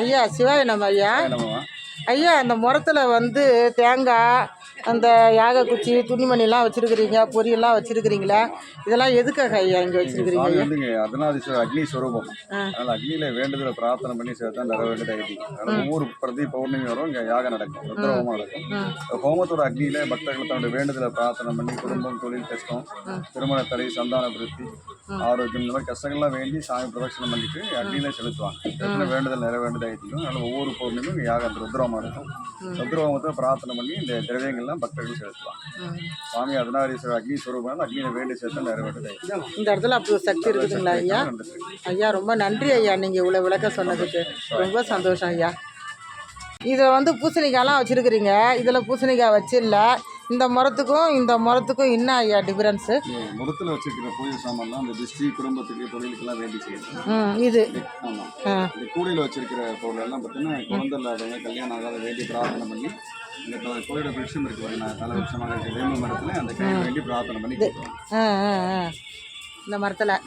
ஐயா சிவாய நம்ம ஐயா. ஐயா அந்த முறத்தில் வந்து தேங்காய், அந்த யாக குச்சி, துணிமணிலாம் வச்சுருக்கிறீங்க, பொரியெல்லாம் வச்சுருக்கிறீங்களா? இதெல்லாம் எதுக்காக ஐயா இங்கே வச்சுருக்கிறீங்க? சாமி வந்துங்க அர்த்தநாதீஸ்வரர் அக்னி ஸ்வரூபம். அதனால் அக்னியில் வேண்டுதலை பிரார்த்தனை பண்ணி சேர்த்தா நிறைவேண்டு ஆகிட்டு. ஒவ்வொரு பிரதி பௌர்ணமி வரும் இங்கே யாகம் நடக்கும், ருத்ரஹோமம் நடக்கும். ஹோமத்தோட அக்னியில் பக்தர்கள் தன்னுடைய வேண்டுதலை பிரார்த்தனை பண்ணி குடும்பம், தொழில், கஷ்டம், திருமண தடை, சந்தான விருத்தி, ஆரோக்கியம், இந்த மாதிரி கஷ்டங்கள்லாம் வேண்டி சாமி பிரதட்சணம் பண்ணிட்டு அக்னியில செலுத்துவாங்க. எத்தனை வேண்டுதல் நிறைவேண்டு ஆகிட்டு. அதனால் ஒவ்வொரு பௌர்ணமியும் இங்கே யாகம் ருத்ரஹோமம் இருக்கும். ருத்ரஹோமத்தை பிரார்த்தனை பண்ணி இந்த திரவியங்கள்லாம் பக்தர்கள் செலுத்துவாங்க. சாமி அர்த்தநாதீஸ்வரர் அக்னி ஸ்வரூபம், அக்னியை வேண்டி சேர்த்தா நிறைவேண்டு. இந்த இடத்துல அப்படி ஒரு சக்தி இருக்குதுங்களா ஐயா? ஐயா ரொம்ப நன்றி ஐயா, நீங்கள் இவ்வளோ விளக்கம் சொன்னதுக்கு ரொம்ப சந்தோஷம் ஐயா. இதில் வந்து பூசணிக்காயெலாம் வச்சுருக்கிறீங்க, இதில் பூசணிக்காய் வச்சிடல. இந்த மரத்துக்கும் இந்த மரத்துக்கும் என்ன ஐயா டிஃபரன்ஸு? மரத்தில் வச்சுருக்கிற பூஜை சாமான்லாம் அந்த திருஷ்டி, குடும்பத்துக்கு, தொழிலுக்கெல்லாம் வேண்டி செய்யணும். இது ஆமாம். இந்த கூடையில் வச்சுருக்கிற பொருளெல்லாம் பார்த்தீங்கன்னா குழந்தை இல்லாதவங்க, கல்யாணம் ஆகாத வேண்டி பிரார்த்தனை பண்ணி இந்த கோயிலோட விருட்சம் இருக்கு பாருங்க, தலை விருட்சமாக இருக்க வேம்பு மரத்தில் அந்த கையை வேண்டி பிரார்த்தனை பண்ணி இந்த மரத்தில்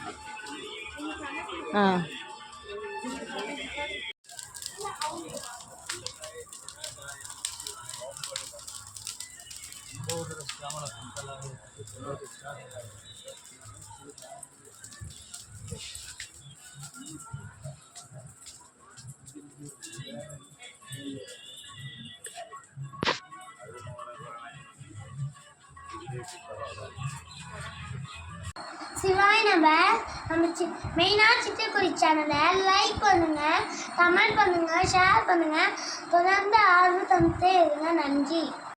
சிவாய் நம்ம மெயினாக சிட்டுக்குருவி சேனலை லைக் பண்ணுங்கள், கமெண்ட் பண்ணுங்கள், ஷேர் பண்ணுங்கள். தொடர்ந்து ஆர்வம் தந்துட்டே இருங்க. நன்றி.